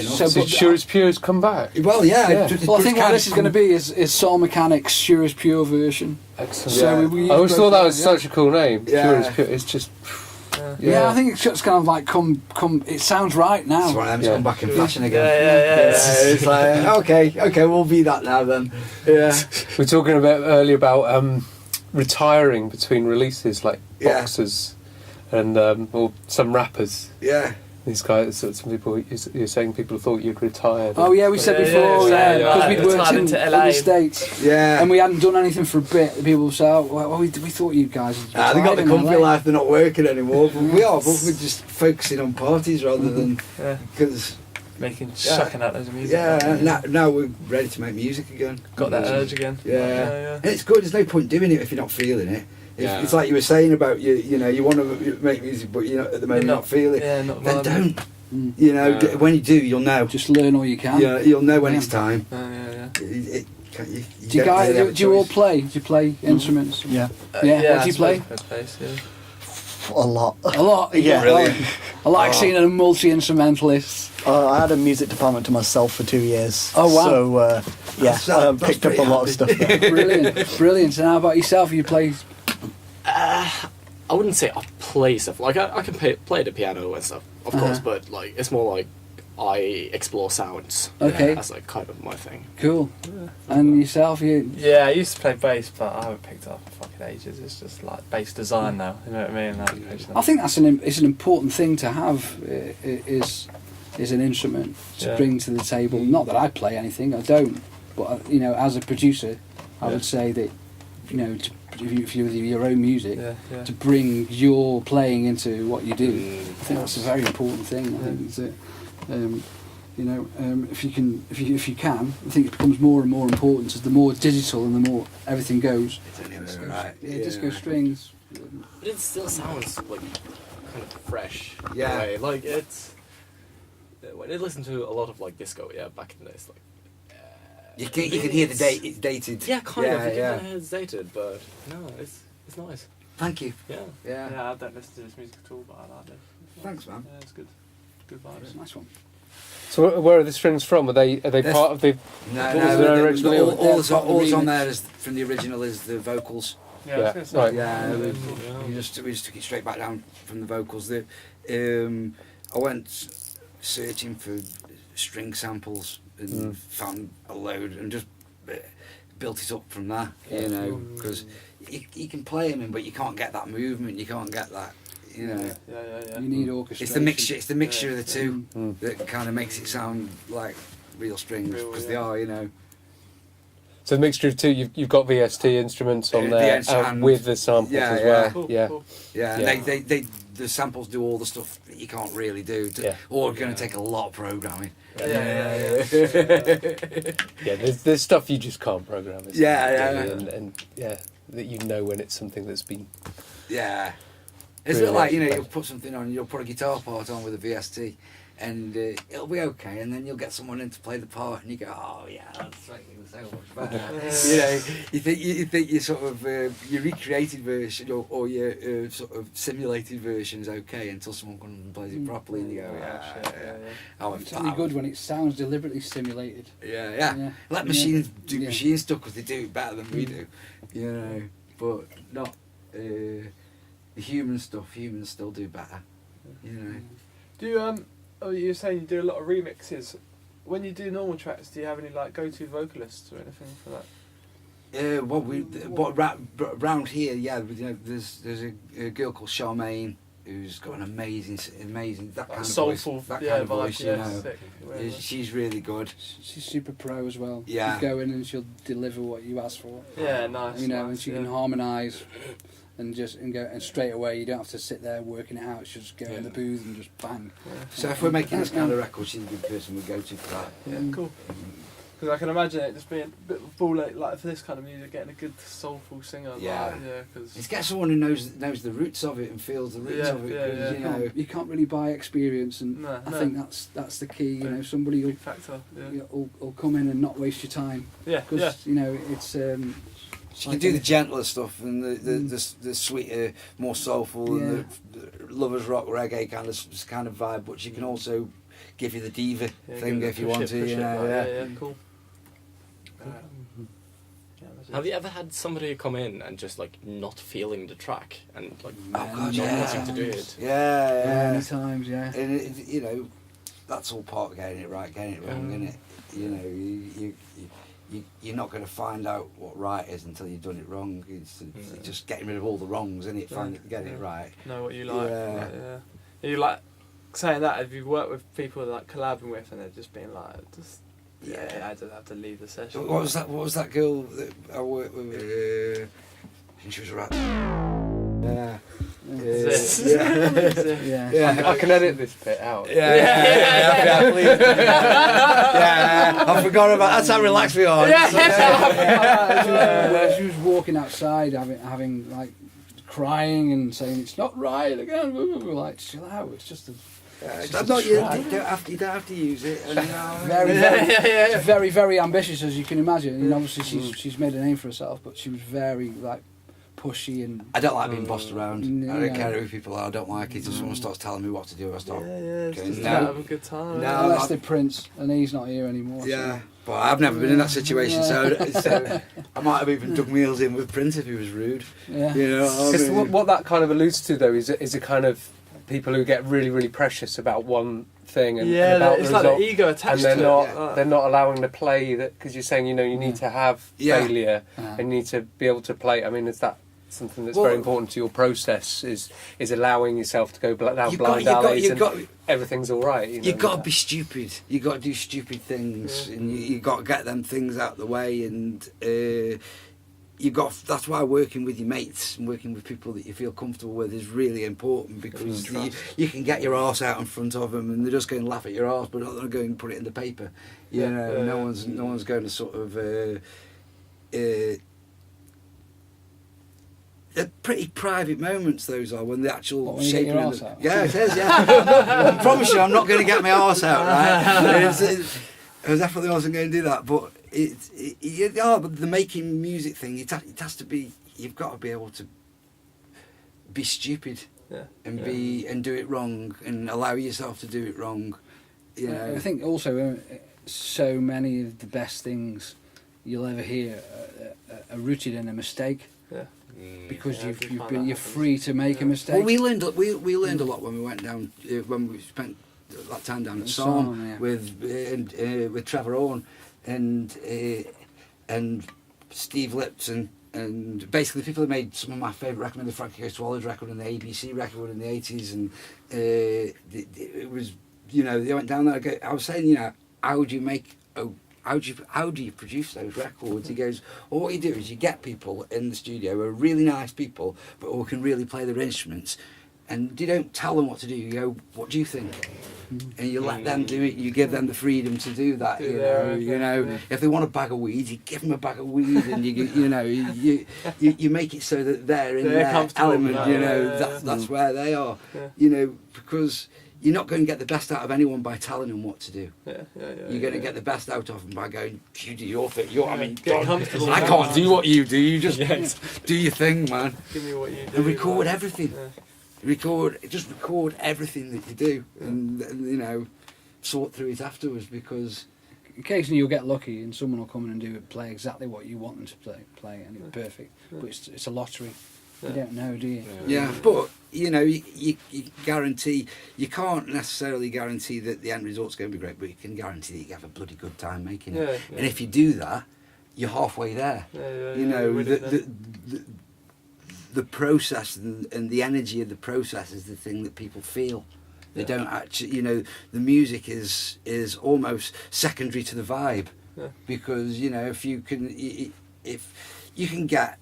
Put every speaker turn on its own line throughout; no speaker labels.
So Sure As Pure's come back.
Well, yeah.
Yeah.
Well, I think what this is going to be is Soul Mechanic's Sure As Pure version.
Excellent.
So we
I always thought that was such a cool name.
Yeah.
Sure As Pure. It's just.
Yeah, I think it's just kind of like come. It sounds right now.
It's one of them, it's come back in fashion again.
Yeah.
It's like, okay, we'll be that now then. Yeah.
We were talking earlier about retiring between releases, like boxers and or some rappers.
Yeah.
These guys, some people, you're saying people thought you'd retired.
Oh yeah, we said before, because we'd worked in the States, and we hadn't done anything for a bit. People say, "Oh, well, we thought you guys."
They got the company life; they're not working anymore. But we are, but we're just focusing on parties rather than because
sucking out loads of music.
Yeah, now we're ready to make music again.
Got that urge again.
Yeah. And it's good. There's no point doing it if you're not feeling it. It's like you were saying about you know, you want to make music, but you're not at the moment not feeling it. Then don't. You know, when you do, you'll know.
Just learn all you can.
Yeah, you'll know when it's time.
Do you all play? Do you play instruments?
Yeah.
What do you play?
A lot.
Yeah.
Brilliant.
I like seeing a multi-instrumentalist.
I had a music department to myself for 2 years.
Oh wow!
So I picked up a lot of stuff.
Brilliant. And how about yourself? You play?
I wouldn't say I play stuff. Like I can play the piano and stuff, of course, but like it's more like I explore sounds.
Okay.
That's like kind of my thing.
Cool. And yourself,
Yeah, I used to play bass, but I haven't picked it up in fucking ages. It's just like bass design now. You know what I mean?
I think it's an important thing to have. Is an instrument to bring to the table. Not that I play anything, I don't. But you know, as a producer, I would say that you know, if you're your own music, to bring your playing into what you do, I think that's a very important thing. I think it's you know, if you can, I think it becomes more and more important as the more digital and the more everything goes. Disco strings.
But it still sounds like kind of fresh.
Yeah.
In a way. Like it's. When I listened to a lot of like disco, back in the days, like.
You can hear the date. It's dated.
Yeah, kind of. You can hear it's dated, but no, it's nice.
Thank you.
Yeah. I don't listen to this music at all, but I like it.
Thanks, man.
Yeah, it's good. Good vibes.
It's a nice one.
So where are the strings from? Are they part of the?
All that's on there is from the original is the vocals.
Yeah.
We just took it straight back down from the vocals. I went searching for string samples and found a load and just built it up from there. You know, because you can play them in, but you can't get that movement. You can't get that. You know.
You need orchestration.
It's the mixture of the two that kind of makes it sound like real strings because they are. You know.
So the mixture of two, you've got VST instruments on there with the samples as well.
Cool.
And the samples do all the stuff that you can't really do, or going to take a lot of programming.
There's stuff you just can't program. And that you know when it's something that's been.
Yeah, it's a bit like you'll put something on, you'll put a guitar part on with a VST. And it'll be okay, and then you'll get someone in to play the part, and you go, "Oh yeah, that's making so much better." You know, you think your sort of your recreated version or your sort of simulated version is okay until someone comes and plays it properly, and you go,
It's really good when it sounds deliberately simulated.
Let machines do machine stuff because they do it better than we do, you know. But not the human stuff. Humans still do better, you know.
Do you you're saying you do a lot of remixes. When you do normal tracks, do you have any like go-to vocalists or anything for that?
Around here, there's a girl called Charmaine who's got an amazing that kind of
soulful
voice, that kind of voice, you know.
Sick.
She's really good.
She's super pro as well.
Yeah.
You go in and she'll deliver what you ask for.
Yeah, nice.
You know, and she can harmonise. And go straight away. You don't have to sit there working it out. She'll just go in the booth and just bang.
So if we're making this kind of record, she's a good person we go to for that.
Yeah, cool. Because I can imagine it just being a bit of a ball like for this kind of music, getting a good soulful singer. Cause
it's get someone who knows the roots of it and feels the roots of it. You know,
you can't really buy experience, and I think that's the key. You know, somebody will come in and not waste your time. Because you know it's.
She can do the gentler stuff and the sweeter, more soulful, and the lovers rock reggae kind of vibe. But she can also give you the diva thing
give it
if you
push
want
it,
to.
push
You
it,
know,
like,
yeah.
yeah, cool.
Have you ever had somebody come in and just like not feeling the track and like
God,
not
yeah.
wanting to do it?
Yeah.
Many times, yeah.
And you know, that's all part of getting it right, getting it wrong, isn't it? You know, you're not going to find out what right is until you've done it wrong. It's just getting rid of all the wrongs, isn't it? Getting it right.
Know what you like.
Yeah.
Yeah. You like saying that? Have you worked with people like collabing with, and they're just being like, I just have to leave the session.
What was that girl that I worked with? And she was right. Yeah.
Yeah.
I can edit this bit out.
Yeah, please. Yeah, I forgot about that's how relaxed we are.
She was walking outside, having like crying and saying it's not right again. We were like, chill out. It's just a.
That's not you. You don't have to use it. And,
Very, very ambitious, as you can imagine. And obviously, she's made a name for herself, but she was very like pushy and.
I don't like being bossed around. I don't
Yeah.
care who people are. I don't like it. If someone starts telling me what to do, I start.
It's
going,
just
no.
have a good time.
No.
Unless they're Prince, and he's not here anymore.
Yeah, but I've never been in that situation, so I might have even dug meals in with Prince if he was rude.
Yeah.
You know, I
Because
mean,
what that kind of alludes to, though, is a kind of people who get really, really precious about one thing and about
it's
the
like
result,
an ego
and
attached
they're
to
not
it.
they're not allowing to play that, because you're saying, you know, you need to have failure and you need to be able to play. I mean, is that something that's very important to your process? Is allowing yourself to go down blind alleys and everything's all right. You know,
you've got to be stupid. You've got to do stupid things, and you've got to get them things out of the way. And that's why working with your mates and working with people that you feel comfortable with is really important, because you can get your arse out in front of them and they're just going to laugh at your arse, but not going to go and put it in the paper. You know, no one's going to sort of. They're pretty private moments, those are, when the actual
when you get your arse out?
Yeah, it is, yeah. I promise you, I'm not going to get my arse out, right? I definitely wasn't going to do that, but but the making music thing, it has to be, you've got to be able to be stupid and do it wrong and allow yourself to do it wrong. You know?
I think also so many of the best things you'll ever hear are rooted in a mistake.
Yeah.
Because
Yeah,
you're free to make a mistake.
Well, we learned a lot when we went down, when we spent that time down at Sarn with Trevor Owen and Steve Lipton, and basically people who made some of my favourite records, the Frankie Goes to Olive's record and the ABC record in the 80s, and it was, you know, they went down there. I was saying, you know, how do you produce those records? He goes, well, what you do is you get people in the studio who are really nice people, but who can really play their instruments, and you don't tell them what to do. You go, what do you think? And you let them do it. You give them the freedom to do that. You know, if they want a bag of weed, you give them a bag of weed, and you make it so that they're in their element. You know, that's where they are.
Yeah.
You know, because you're not going to get the best out of anyone by telling them what to do. You're going to get the best out of them by going, you do your thing. I mean,
Get comfortable.
I can't do what you do. You just do your thing, man.
Give me what you do.
And record everything.
Yeah.
Record everything that you do, and you know, sort through it afterwards, because
occasionally you'll get lucky and someone will come in and play exactly what you want them to play, and it's perfect. But it's a lottery. You don't know, do you?
Yeah, but you know, you guarantee, you can't necessarily guarantee that the end result's going to be great, but you can guarantee that you have a bloody good time making it.
Yeah.
And if you do that, you're halfway there. You know, the process and the energy of the process is the thing that people feel. They don't actually, you know, the music is almost secondary to the vibe, because you know, if you can get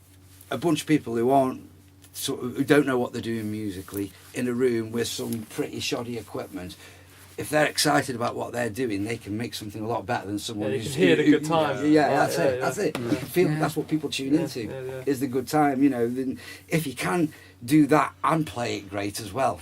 a bunch of people who don't know what they're doing musically in a room with some pretty shoddy equipment, if they're excited about what they're doing, they can make something a lot better than someone
you
who's
can hear the good time.
That's it. You can feel that's what people tune into is the good time. You know, then if you can do that and play it great as well,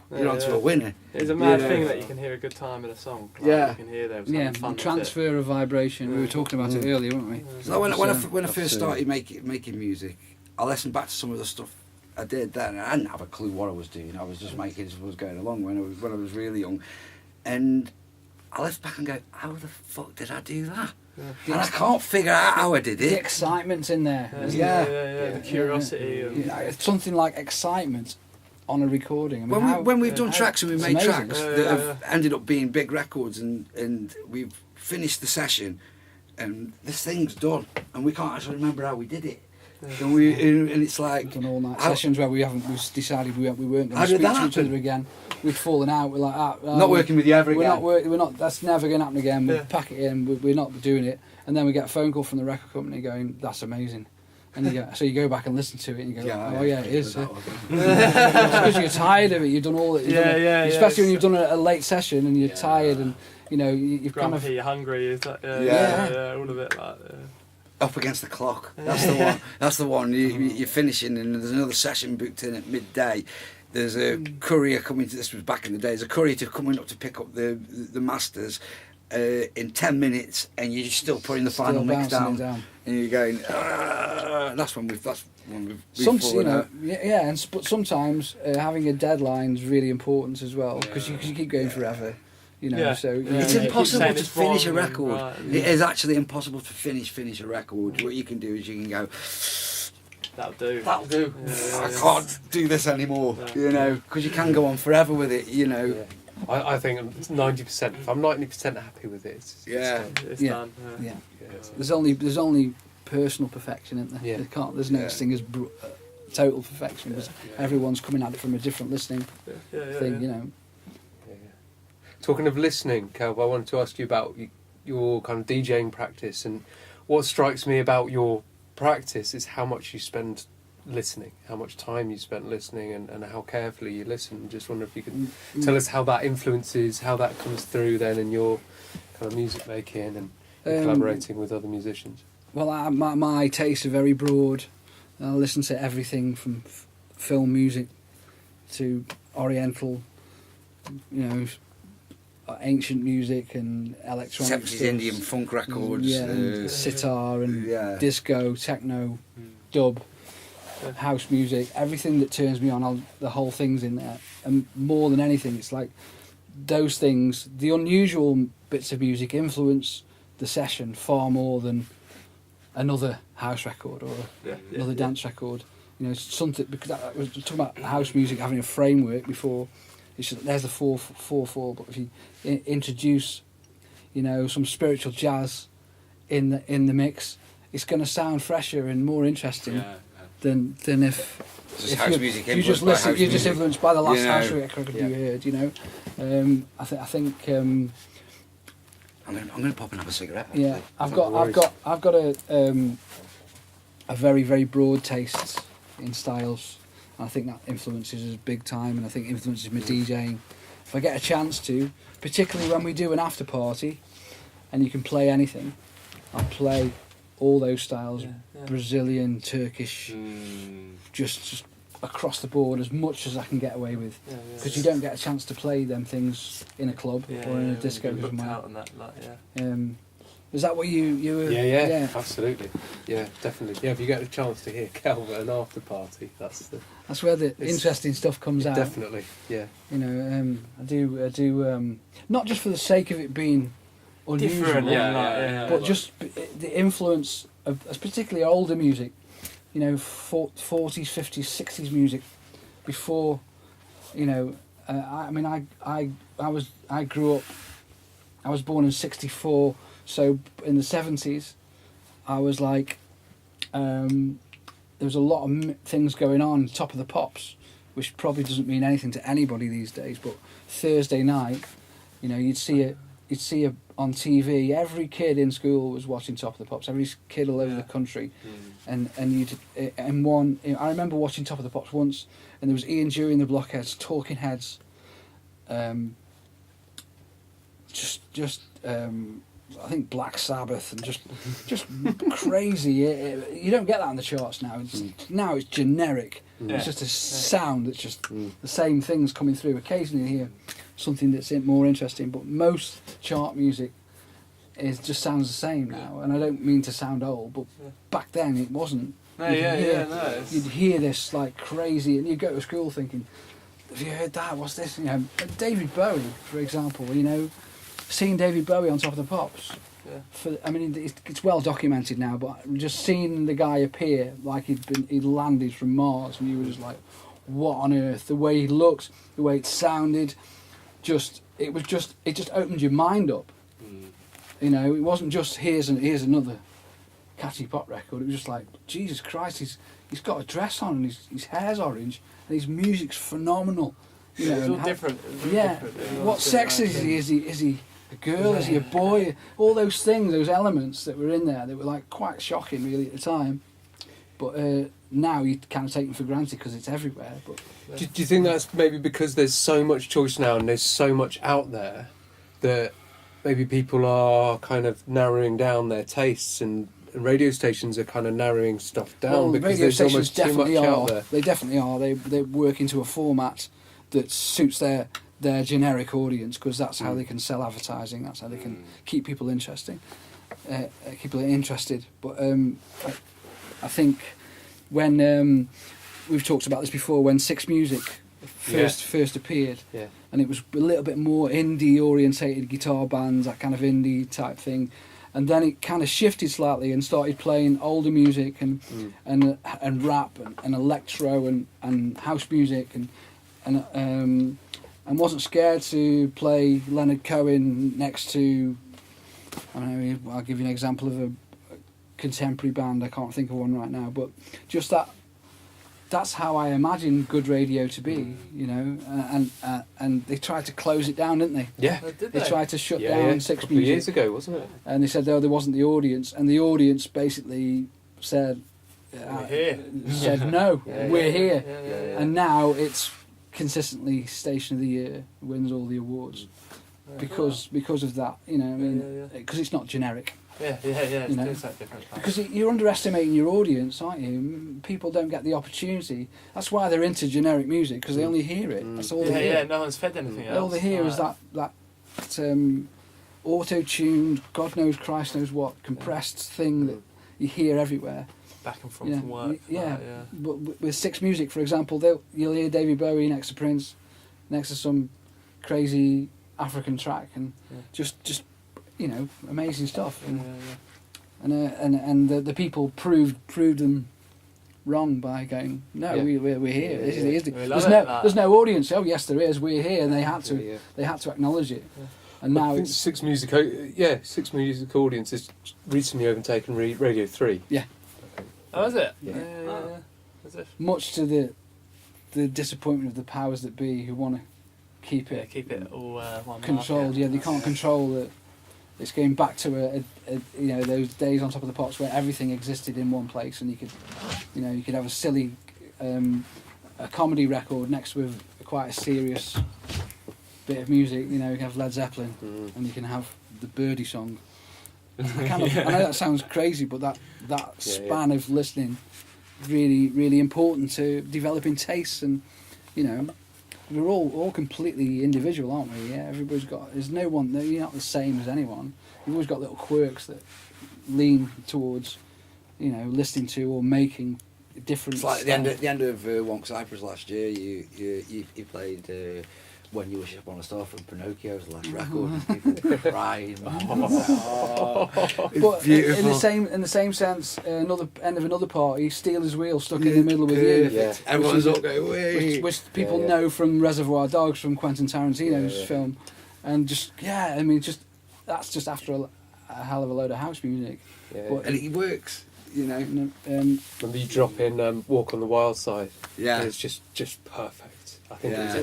you're onto a winner.
It's a mad thing that you can hear a good time in a song. Like, you can hear there was fun
transfer of vibration. We were talking about it earlier, weren't we?
So when I first started making music, I listened back to some of the stuff I did then, and I didn't have a clue what I was doing. I was just making it as I was going along when I was really young, and I left back and go, how the fuck did I do that?
Yeah.
And I can't figure out how I did
The
it.
excitement's in there.
The curiosity. And
It's something like excitement on a recording. I mean,
When we've done tracks and we've
it's
made
amazing.
tracks that have ended up being big records, and we've finished the session, and this thing's done, and we can't actually remember how we did it. And it's like
We've done all night
how-
sessions where we decided we weren't
How
going to
did
speak
that
to each other
happen?
again. We'd fallen out. We're like,
not working with you ever again.
We're not. That's never going to happen again. We'll
Yeah.
pack it in. We're not doing it. And then we get a phone call from the record company going, "That's amazing." And so you go back and listen to it, and you go, "Oh yeah, it is." Because you're tired of it. You've done all that. Especially when you've done a late session and you're tired, and you've kind
grumpy,
of.
you're hungry. Is that,
Yeah.
all of it like.
Up against the clock. That's the one. That's the one. You're finishing, and there's another session booked in at midday. There's a courier coming to. This was back in the day. There's a courier coming up to pick up the masters in 10 minutes, and you're still putting the final mix
bouncing
down,
it down.
and you're going. That's when we've
Some,
fallen out.
but sometimes having a deadline's really important as well because you keep going forever. So
It's
Yeah.
impossible
Saying
to
it's
finish a
wrong,
record.
right,
It is actually impossible to finish a record. What you can do is you can go.
That'll do.
That'll do.
Yeah.
I can't do this anymore.
Yeah.
Because you can go on forever with it.
Yeah. I think 90%. If I'm 90% happy with it, it's
Yeah.
done.
It's
Yeah.
done.
Yeah.
Yeah.
There's only personal perfection, isn't there?
Yeah.
There's no
Yeah.
such thing as total perfection because everyone's coming at it from a different listening thing.
Yeah. Talking of listening, Kelv, I wanted to ask you about your kind of DJing practice, and what strikes me about your practice is how much you spend listening, how much time you spent listening, and how carefully you listen. Just wonder if you could tell us how that influences, how that comes through then in your kind of music making and collaborating with other musicians.
Well, my tastes are very broad. I listen to everything from film music to Oriental, ancient music and electronic
70s
stuff.
Indian funk records.
and sitar and
yeah.
disco, techno, dub, house music, everything that turns me on, the whole thing's in there. And more than anything, it's like those things, the unusual bits of music influence the session far more than another house record or another dance record. Something, because I was talking about house music having a framework before. It's just, there's the 4/4, but if you introduce, some spiritual jazz in the mix, it's going to sound fresher and more interesting than if
house music
you just
influenced by
listen.
house
You're just
music.
influenced by the last
You
house
know.
record you heard. I think.
I'm going to pop and have a cigarette.
Yeah,
actually.
I've got a very, very broad taste in styles. I think that influences us big time, and I think influences my DJing. If I get a chance to, particularly when we do an after party, and you can play anything, I'll play all those styles: Brazilian, Turkish, just across the board as much as I can get away with. Because you don't get a chance to play them things in a club or in a disco somewhere.
Out on that,
Is that what you were?
Yeah, absolutely. Yeah, definitely. Yeah, if you get a chance to hear Kelvin at an after party, that's
where the interesting stuff comes out.
definitely. Yeah.
I do not just for the sake of it being unusual,
different.
but just the influence of particularly older music. 40s, 50s, 60s music. Before, I grew up. I was born in '64. So in the 70s, I was like, there was a lot of things going on, Top of the Pops, which probably doesn't mean anything to anybody these days. But Thursday night, you'd see it on TV. Every kid in school was watching Top of the Pops. Every kid all over the country, and I remember watching Top of the Pops once, and there was Ian Dury and the Blockheads, Talking Heads, I think Black Sabbath, and just crazy. You don't get that on the charts now. Now it's generic. It's just a sound that's just the same things coming through. Occasionally you hear something that's more interesting, but most chart music just sounds the same now. And I don't mean to sound old, but back then it wasn't. You'd hear this like crazy, and you'd go to school thinking, "Have you heard that? What's this?" David Bowie, for example. seeing David Bowie on Top of the Pops.
Yeah.
I mean, it's well documented now, but just seeing the guy appear like he'd landed from Mars, and you were just like, what on earth? The way he looked, the way it sounded, it just opened your mind up. You know, it wasn't just here's another catchy pop record. It was just like, Jesus Christ, he's got a dress on and his hair's orange and his music's phenomenal. You know,
it's all different.
What sex is he? Is he a girl? Is he a boy? All those things, those elements that were in there, that were like quite shocking really at the time. But now you kind of take them for granted because it's everywhere. But
do you think that's maybe because there's so much choice now and there's so much out there that maybe people are kind of narrowing down their tastes and radio stations are kind of narrowing stuff down
well,
because
radio
there's
stations
almost too much
definitely
out
are.
there?
They definitely are. They work into a format that suits their generic audience because that's how they can sell advertising. That's how they can keep people interested. But I think when we've talked about this before, when Six Music first appeared, and it was a little bit more indie orientated guitar bands, that kind of indie type thing, and then it kind of shifted slightly and started playing older music and rap and electro and house music and wasn't scared to play Leonard Cohen next to, I don't know, I'll give you an example of a contemporary band, I can't think of one right now, but just that's how I imagine good radio to be, you know, and they tried to close it down, didn't they?
Yeah.
They tried to shut down Six
a couple
Music.
of years ago, wasn't it?
And they said, there wasn't the audience, and the audience basically said,
We're here.
said no, we're here.
Yeah.
And now it's consistently Station of the Year, wins all the awards because of that, you know. I mean, because it's not generic.
Yeah.
You know,
It's that different.
Because you're underestimating your audience, aren't you? People don't get the opportunity. That's why they're into generic music, because they only hear it. That's all they hear.
Yeah, no one's fed anything else.
All they hear is that auto-tuned, God knows, Christ knows what, compressed thing that you hear everywhere.
Back and from work.
But with Six Music, for example, you'll hear David Bowie next to Prince, next to some crazy African track, and just you know, amazing stuff. And the people proved them wrong by going, no, we're here. There's no audience. Oh yes, there is. We're here, and they had to acknowledge it. And now it's
Six Music audience has recently overtaken Radio 3.
Yeah.
Oh, is it?
Yeah.
Is it?
Much to the disappointment of the powers that be, who want to keep it
all one
controlled.
market.
They can't control it. It's going back to you know, those days on Top of the Pops where everything existed in one place, and you could have a silly a comedy record next with quite a serious bit of music. You know, you can have Led Zeppelin, and you can have the Birdie song. I know that sounds crazy, but that span of listening really, really important to developing tastes, and you know, we're all completely individual, aren't we? Yeah, everybody's got. There's no one. You're not the same as anyone. You've always got little quirks that lean towards, you know, listening to or making different.
It's like the end of Wonk Cypress last year. You played When You Wish Upon a Star from Pinocchio's last record, and people were crying.
But in the same sense, another end of another party, Steelers Wheel stuck in the middle with you.
Yeah. Everyone's all going, "Wait!"
Which people know from Reservoir Dogs, from Quentin Tarantino's film, and that's just after a hell of a load of house music.
Yeah.
But
And it works, you know.
Remember you drop in Walk on the Wild Side?
Yeah.
It's just perfect. I think it was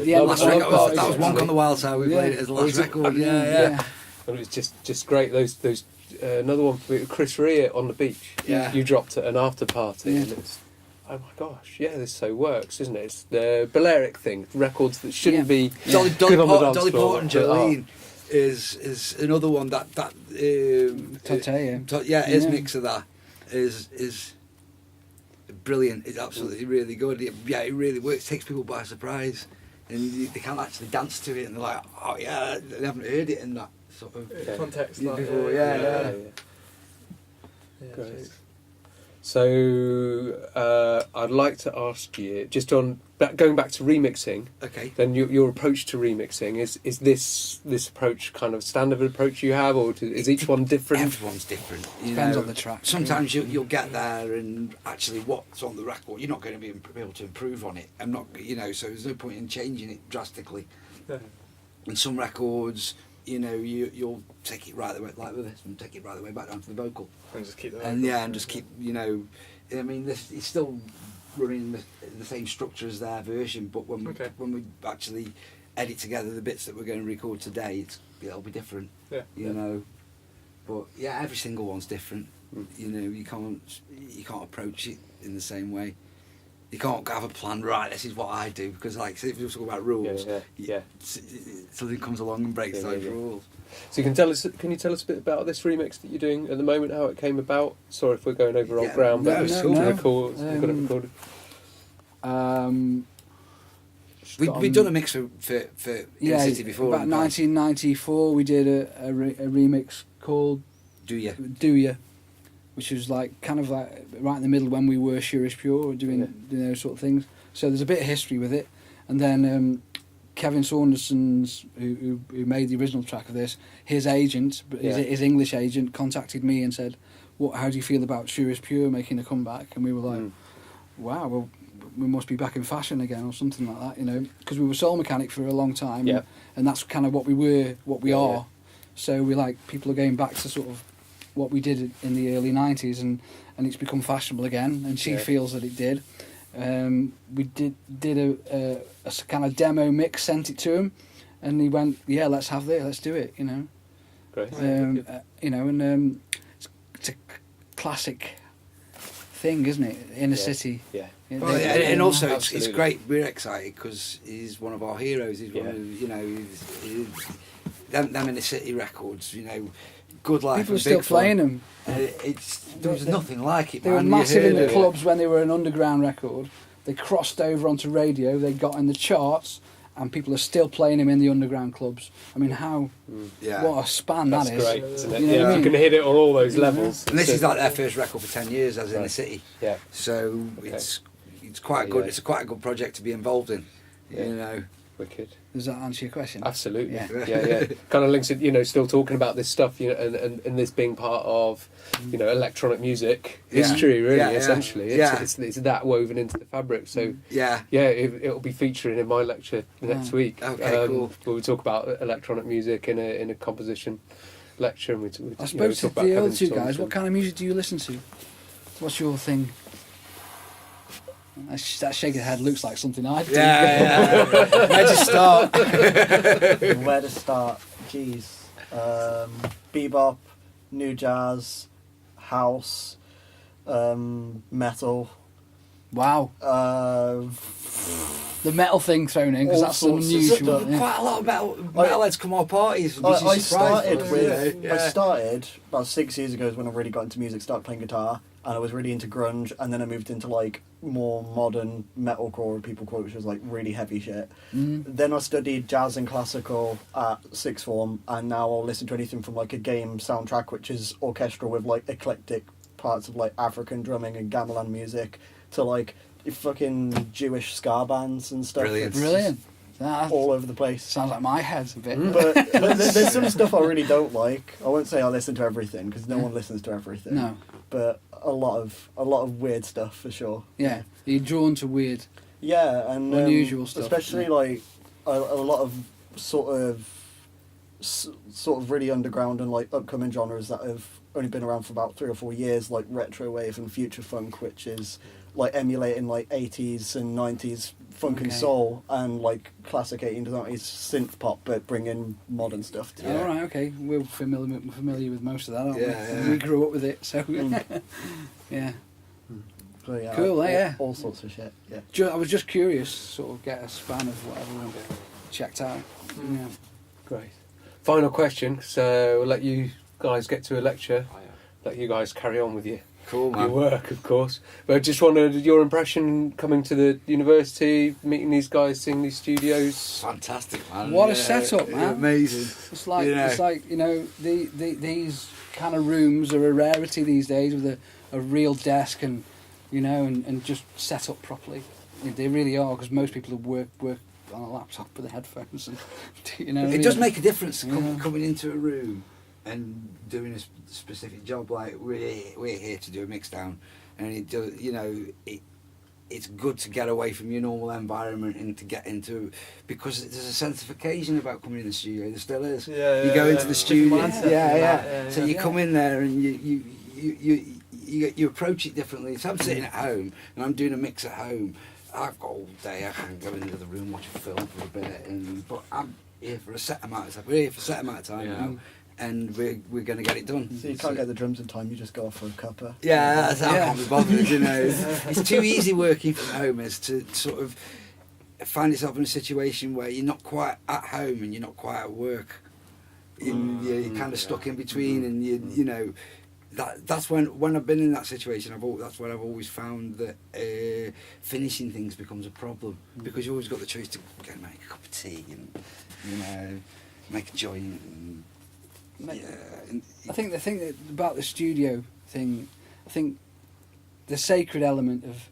that was Wonk on the Wild Side. We played it as the last record. Yeah.
And it was just great. Those another one for Chris Rea on the beach.
Yeah.
You dropped at an after party, and it's oh my gosh, this so works, isn't it? It's the Balearic thing, records that shouldn't be
Dolly
good on the dance
Port
floor,
and
but
Jolene is another one that his mix of that is brilliant. It's absolutely really good. It really works. Takes people by surprise, and they can't actually dance to it, and they're like, oh yeah, they haven't heard it in that sort of
context
before.
Great. So I'd like to ask you, just on going back to remixing.
Okay.
Then your approach to remixing is this approach kind of standard approach you have, or is each one different?
Everyone's different.
Depends on the track.
Sometimes you'll get there and actually what's on the record, you're not going to be able to improve on it. I'm not, so there's no point in changing it drastically.
Yeah.
And some records, you'll take it right the way, like with this, and take it right the way back down to the vocal.
And just keep that.
And just keep, I mean, this it's still running the same structure as their version, but when we actually edit together the bits that we're going to record today, it'll be different.
Yeah.
But yeah, every single one's different. You can't approach it in the same way. You can't have a plan. Right, this is what I do, because like if you talk about rules, something comes along and breaks those rules.
So can you tell us a bit about this remix that you're doing at the moment, how it came about? Sorry if we're going over old ground, but we've got it recorded.
We've done a mix for Inner City before.
About 1994, we did a remix called
Do Ya,
which was like kind of like right in the middle when we were Sure Is Pure, doing those sort of things. So there's a bit of history with it, and then Kevin Saunderson, who made the original track of this, his agent, his English agent, contacted me and said, how do you feel about Sure Is Pure making a comeback? And we were like, wow, well, we must be back in fashion again, or something like that, because we were Soul Mechanic for a long time, and that's kind of what we are. So we like, people are going back to sort of what we did in the early 90s, and it's become fashionable again, and she feels that it did. We did a kind of demo mix, sent it to him, and he went, let's have this, let's do it,
Great.
It's a classic thing, isn't it? Inner City.
Yeah.
Well, and also it's great. We're excited because he's one of our heroes. He's one of them Inner City records. Good Life.
People are still playing them.
There was nothing like it.
They were massive in the clubs when they were an underground record. They crossed over onto radio. They got in the charts, and people are still playing them in the underground clubs. I mean, what a span
That's
that is.
great, isn't it?
You know what I mean?
You can hit it on all those levels.
And this is like their first record for 10 years as Inner City.
Yeah.
So it's quite good. It's quite a good project to be involved in.
Wicked.
Does that answer your question?
Absolutely. Yeah. Kind of links it, still talking about this stuff, and this being part of, electronic music history, really, essentially. It's that woven into the fabric. So it'll be featuring in my lecture next week.
Okay, cool.
Where we talk about electronic music in a composition lecture, and
I suppose to the other two guys, what kind of music do you listen to? What's your thing? That shake of the head looks like something I'd do.
Where to start?
Where to start? Jeez. Bebop, new jazz, house, metal.
Wow. The metal thing thrown in, because that's unusual.
Quite a lot of metalheads come our parties.
I started about 6 years ago is when I really got into music, started playing guitar, and I was really into grunge, and then I moved into like more modern metalcore, people call it, which was like really heavy shit. Then I studied jazz and classical at sixth form, and now I'll listen to anything from like a game soundtrack, which is orchestral with like eclectic parts of like African drumming and gamelan music, to like fucking Jewish ska bands and stuff.
Brilliant.
All
over the place.
Sounds like my head a bit.
But there's some stuff I really don't like. I won't say I listen to everything, because no one listens to everything.
No.
But a lot of weird stuff for sure.
Yeah, you're drawn to weird.
Yeah, and
unusual stuff.
especially like a lot of sort of really underground and like upcoming genres that have only been around for about 3 or 4 years, like retro wave and future funk, which is like emulating like 80s and 90s funk and soul, and like classic 80s and 90s synth pop, but bring in modern stuff too.
All right, okay, we're familiar with most of that, aren't
we?
We grew up with it, so yeah.
So,
cool,
all sorts of shit. Yeah.
I was just curious, sort of get a span of what everyone checked out. Yeah.
Great. Final question, so we'll let you guys get to a lecture. Let you guys carry on with your work, of course. But I just wondered your impression coming to the university, meeting these guys, seeing these studios.
Fantastic, man.
What a setup, man!
Amazing.
It's like these kind of rooms are a rarity these days, with a real desk and and just set up properly. They really are, because most people work on a laptop with the headphones and
It does make a difference coming into a room and doing a specific job. Like we're here to do a mix down, and it does, it's good to get away from your normal environment and to get into, because there's a sense of occasion about coming in the studio. There still is. You go into the studio. So you come in there and you approach it differently. So I'm sitting at home and I'm doing a mix at home. I've got all day. I can go into the room, watch a film for a bit, but I'm here for a set amount of time. We're here for a set amount of time now, and we're going to get it done.
So you can't get the drums in time. You just go off for a cuppa.
Yeah, that's how I can't be bothered. It's too easy working from home is to sort of find yourself in a situation where you're not quite at home and you're not quite at work. You're kind of stuck in between, and you know. That's when I've been in that situation. That's when I've always found that finishing things becomes a problem, because you always got the choice to go and make a cup of tea and make a joint.
I think the thing about the studio thing, I think the sacred element of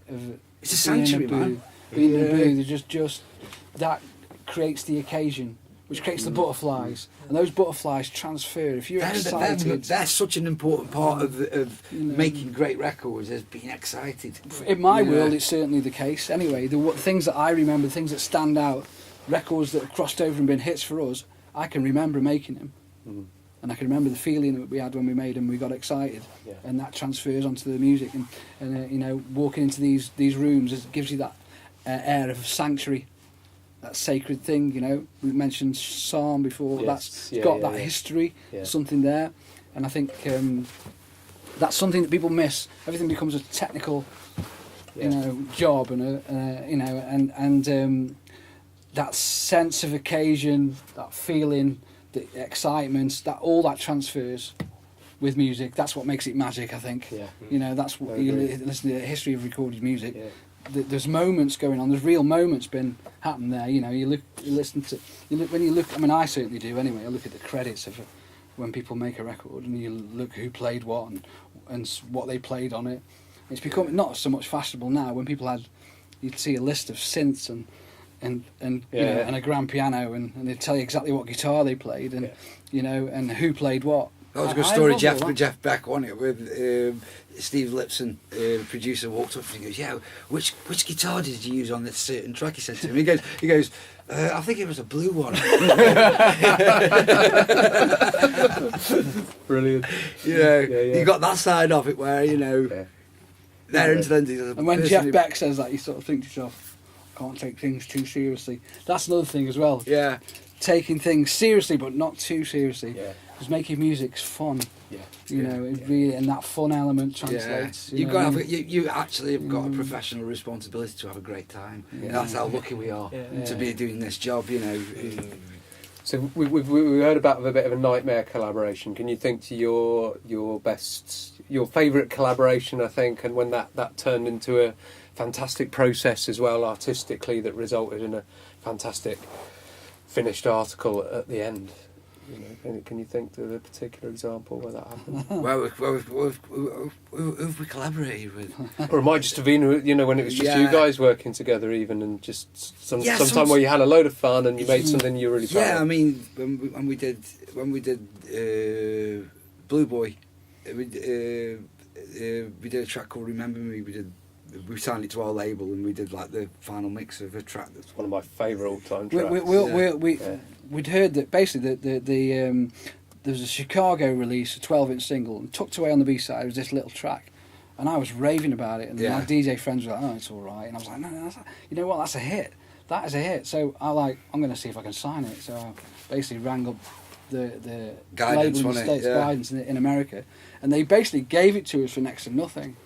it's a sanctuary, man.
Being in a booth, just that creates the occasion, which creates the butterflies, and those butterflies transfer. If you're excited,
that's such an important part of making great records, is being excited.
In my world, it's certainly the case. Anyway, the things that I remember, the things that stand out, records that have crossed over and been hits for us, I can remember making them, and I can remember the feeling that we had when we made them. We got excited, and that transfers onto the music. And walking into these rooms, it gives you that air of sanctuary. That sacred thing, we mentioned Psalm before.
Yes.
That's got that history, something there, and I think that's something that people miss. Everything becomes a technical, job, and that sense of occasion, that feeling, the excitement, that all that transfers with music. That's what makes it magic, I think. That's what you listen to the history of recorded music. There's moments going on. There's real moments been happening there. When you look. I mean, I certainly do. Anyway, I look at the credits of when people make a record, and you look who played what and what they played on it. It's become not so much fashionable now. When people you'd see a list of synths and a grand piano, and they'd tell you exactly what guitar they played, and and who played what.
That was a good story. Jeff Beck on it with Steve Lipson, producer, walked up and he goes, "Yeah, which guitar did you use on this certain track?" He said to him. He goes, "I think it was a blue one."
Brilliant.
You got that side of it where they're into lenses.
And when Jeff Beck says that, you sort of think to yourself, "I can't take things too seriously." That's another thing as well.
Yeah.
Taking things seriously, but not too seriously. Yeah. Because making music's fun. Really, and that fun element translates.
You actually have got a professional responsibility to have a great time. That's how lucky we are to be doing this job.
So we've heard about a bit of a nightmare collaboration. Can you think to your favourite collaboration? I think, and when that turned into a fantastic process as well, artistically, that resulted in a fantastic finished article at the end. Can you think of a particular example where that happened?
Well, who've we collaborated with?
Or it might just have been, when it was just you guys working together, even, and just sometime where you had a load of fun and you made something you were really proud of.
I mean, when we did Blue Boy, we did a track called Remember Me. We signed it to our label, and we did like the final mix of a track. That's
one of my favourite all-time tracks.
We'd heard that basically there was a Chicago release, a 12-inch single, and tucked away on the B-side was this little track, and I was raving about it, and my DJ friends were like, "Oh, it's all right," and I was like, "No, you know what? That's a hit. That is a hit." So I'm going to see if I can sign it. So I basically rang up the
Guidance,
label in the States, Guidance in America, and they basically gave it to us for next to nothing.